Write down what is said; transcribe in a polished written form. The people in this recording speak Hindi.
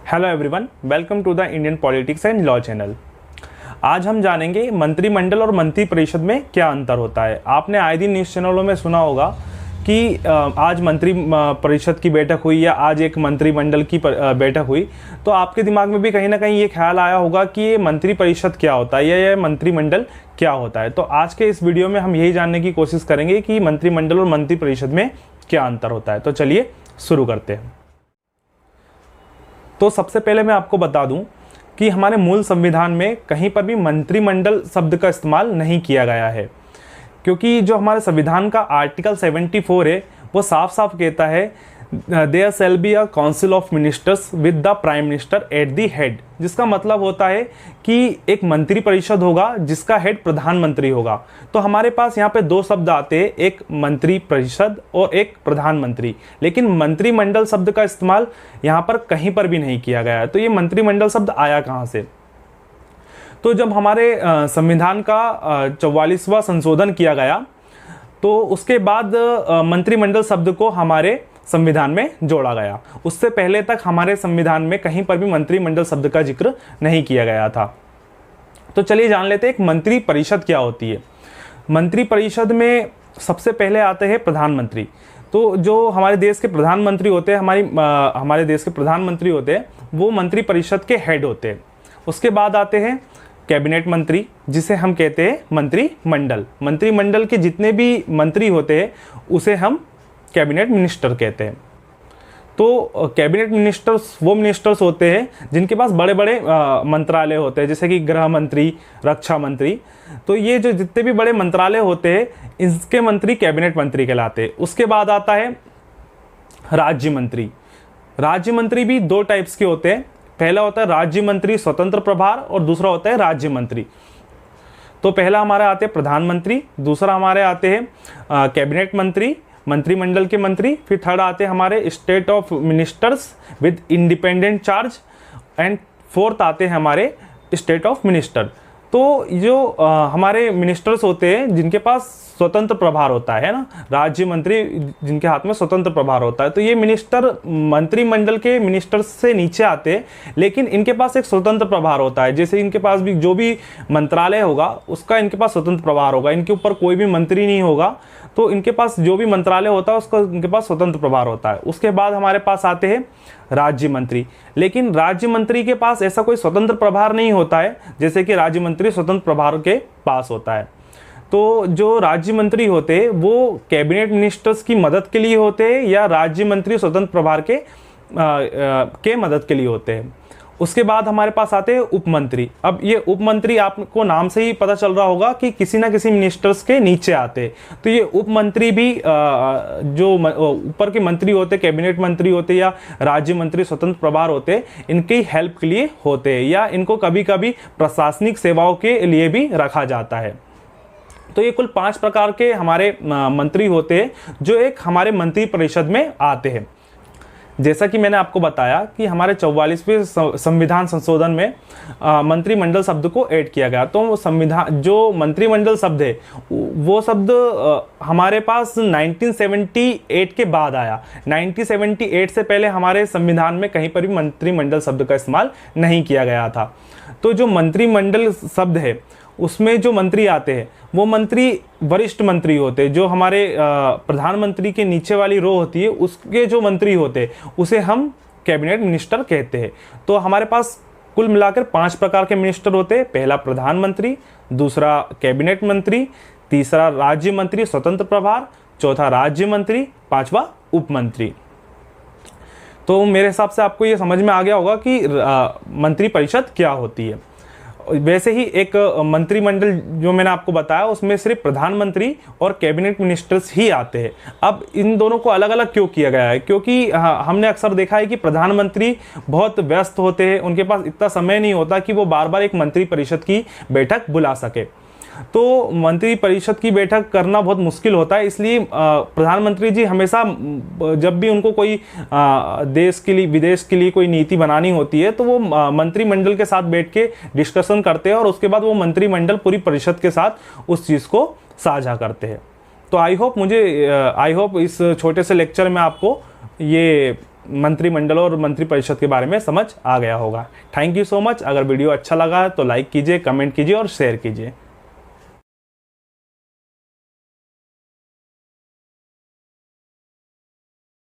Hello everyone, welcome to the Indian politics and law channel. आज हम जानेंगे मंत्रिमंडल और मंत्री परिषद में क्या अंतर होता है। आपने आए दिन न्यूज़ चैनलों में सुना होगा कि आज मंत्री परिषद की बैठक हुई या आज एक मंत्रिमंडल की बैठक हुई, तो आपके दिमाग में भी कहीं ना कहीं ये ख्याल आया होगा कि ये मंत्री परिषद क्या होता है या ये मंत्रिमंडल क्या होता है। तो आज के इस वीडियो में हम यही जानने की कोशिश करेंगे कि मंत्रिमंडल और मंत्री परिषद में क्या अंतर होता है। तो चलिए शुरू करते हैं। तो सबसे पहले मैं आपको बता दूं कि हमारे मूल संविधान में कहीं पर भी मंत्रिमंडल शब्द का इस्तेमाल नहीं किया गया है, क्योंकि जो हमारे संविधान का आर्टिकल 74 है वो साफ साफ कहता है there shall be a council of ministers with the prime minister at the head, जिसका मतलब होता है कि एक मंत्री परिषद होगा जिसका हेड प्रधानमंत्री होगा। तो हमारे पास यहाँ पे दो शब्द आते हैं, एक मंत्री परिषद और एक प्रधानमंत्री, लेकिन मंत्रिमंडल शब्द का इस्तेमाल यहाँ पर कहीं पर भी नहीं किया गया है। तो ये मंत्रिमंडल शब्द आया कहाँ से? तो जब हमारे संविधान का 44वां संशोधन किया गया तो उसके बाद मंत्रिमंडल शब्द को हमारे संविधान में जोड़ा गया। उससे पहले तक हमारे संविधान में कहीं पर भी मंत्रिमंडल शब्द का जिक्र नहीं किया गया था। तो चलिए जान लेते हैं एक मंत्री परिषद क्या होती है। मंत्री परिषद में सबसे पहले आते हैं प्रधानमंत्री। तो जो हमारे देश के प्रधानमंत्री होते हैं, हमारे देश के प्रधानमंत्री होते हैं, वो मंत्री परिषद के हेड होते हैं। उसके बाद आते हैं कैबिनेट मंत्री, जिसे हम कहते हैं मंत्रिमंडल। मंत्रिमंडल के जितने भी मंत्री होते हैं उसे हम कैबिनेट मिनिस्टर कहते हैं। तो कैबिनेट मिनिस्टर्स वो मिनिस्टर्स होते हैं जिनके पास बड़े बड़े मंत्रालय होते हैं, जैसे कि गृह मंत्री, रक्षा मंत्री। तो ये जो जितने भी बड़े मंत्रालय होते हैं इसके मंत्री कैबिनेट मंत्री कहलाते हैं। उसके बाद आता है राज्य मंत्री। राज्य मंत्री भी दो टाइप्स के होते हैं। पहला होता है राज्य मंत्री स्वतंत्र प्रभार और दूसरा होता है राज्य मंत्री। तो पहला हमारे आते हैं प्रधानमंत्री, दूसरा हमारे आते हैं कैबिनेट मंत्री, मंत्रिमंडल के मंत्री, फिर थर्ड आते हैं हमारे state of ministers with independent charge and fourth आते हैं हमारे स्टेट ऑफ मिनिस्टर। तो जो हमारे मिनिस्टर्स होते हैं जिनके पास स्वतंत्र प्रभार होता है ना, राज्य मंत्री जिनके हाथ में स्वतंत्र प्रभार होता है, तो ये मिनिस्टर मंत्रिमंडल के मिनिस्टर से नीचे आते हैं, लेकिन इनके पास एक स्वतंत्र प्रभार होता है। जैसे इनके पास भी जो भी मंत्रालय होगा उसका इनके पास स्वतंत्र प्रभार होगा, इनके ऊपर कोई भी मंत्री नहीं होगा। तो इनके पास जो भी मंत्रालय होता है उसका इनके पास स्वतंत्र प्रभार होता है। उसके बाद हमारे पास आते हैं राज्य मंत्री, लेकिन राज्य मंत्री के पास ऐसा कोई स्वतंत्र प्रभार नहीं होता है जैसे कि राज्य मंत्री स्वतंत्र प्रभार के पास होता है। तो जो राज्य मंत्री होते हैं वो कैबिनेट मिनिस्टर्स की मदद के लिए होते हैं या राज्य मंत्री स्वतंत्र प्रभार के मदद के लिए होते हैं। उसके बाद हमारे पास आते हैं उप मंत्री। अब ये उप मंत्री आपको नाम से ही पता चल रहा होगा कि किसी ना किसी मिनिस्टर्स के नीचे आते हैं। तो ये उप मंत्री भी जो ऊपर के मंत्री होते, कैबिनेट मंत्री होते या राज्य मंत्री स्वतंत्र प्रभार होते, इनकी हेल्प के लिए होते हैं या इनको कभी कभी प्रशासनिक सेवाओं के लिए भी रखा जाता है। तो ये कुल 5 प्रकार के हमारे मंत्री होते हैं जो एक हमारे मंत्री परिषद में आते हैं। जैसा कि मैंने आपको बताया कि हमारे 44वें संविधान संशोधन में मंत्रिमंडल शब्द को ऐड किया गया। तो संविधान जो मंत्रिमंडल शब्द है वो शब्द हमारे पास 1978 के बाद आया। 1978 से पहले हमारे संविधान में कहीं पर भी मंत्रिमंडल शब्द का इस्तेमाल नहीं किया गया था। तो जो मंत्रिमंडल शब्द है उसमें जो मंत्री आते हैं वो मंत्री वरिष्ठ मंत्री होते हैं। जो हमारे प्रधानमंत्री के नीचे वाली रो होती है उसके जो मंत्री होते हैं उसे हम कैबिनेट मिनिस्टर कहते हैं। तो हमारे पास कुल मिलाकर 5 प्रकार के मिनिस्टर होते हैं। पहला प्रधानमंत्री, दूसरा कैबिनेट मंत्री, तीसरा राज्य मंत्री स्वतंत्र प्रभार, चौथा राज्य मंत्री, पांचवा उप मंत्री। तो मेरे हिसाब से आपको ये समझ में आ गया होगा कि मंत्री परिषद क्या होती है। वैसे ही एक मंत्रिमंडल जो मैंने आपको बताया उसमें सिर्फ प्रधानमंत्री और कैबिनेट मिनिस्टर्स ही आते हैं। अब इन दोनों को अलग अलग क्यों किया गया है? क्योंकि हमने अक्सर देखा है कि प्रधानमंत्री बहुत व्यस्त होते हैं, उनके पास इतना समय नहीं होता कि वो बार बार एक मंत्री परिषद की बैठक बुला सके। तो मंत्री परिषद की बैठक करना बहुत मुश्किल होता है, इसलिए प्रधानमंत्री जी हमेशा जब भी उनको कोई देश के लिए विदेश के लिए कोई नीति बनानी होती है तो वो मंत्रिमंडल के साथ बैठ के डिस्कशन करते हैं और उसके बाद वो मंत्रिमंडल पूरी परिषद के साथ उस चीज़ को साझा करते हैं। तो आई होप इस छोटे से लेक्चर में आपको ये मंत्रिमंडल और मंत्रिपरिषद के बारे में समझ आ गया होगा। Thank you so much. अगर वीडियो अच्छा लगा तो लाइक कीजिए, कमेंट कीजिए और शेयर कीजिए।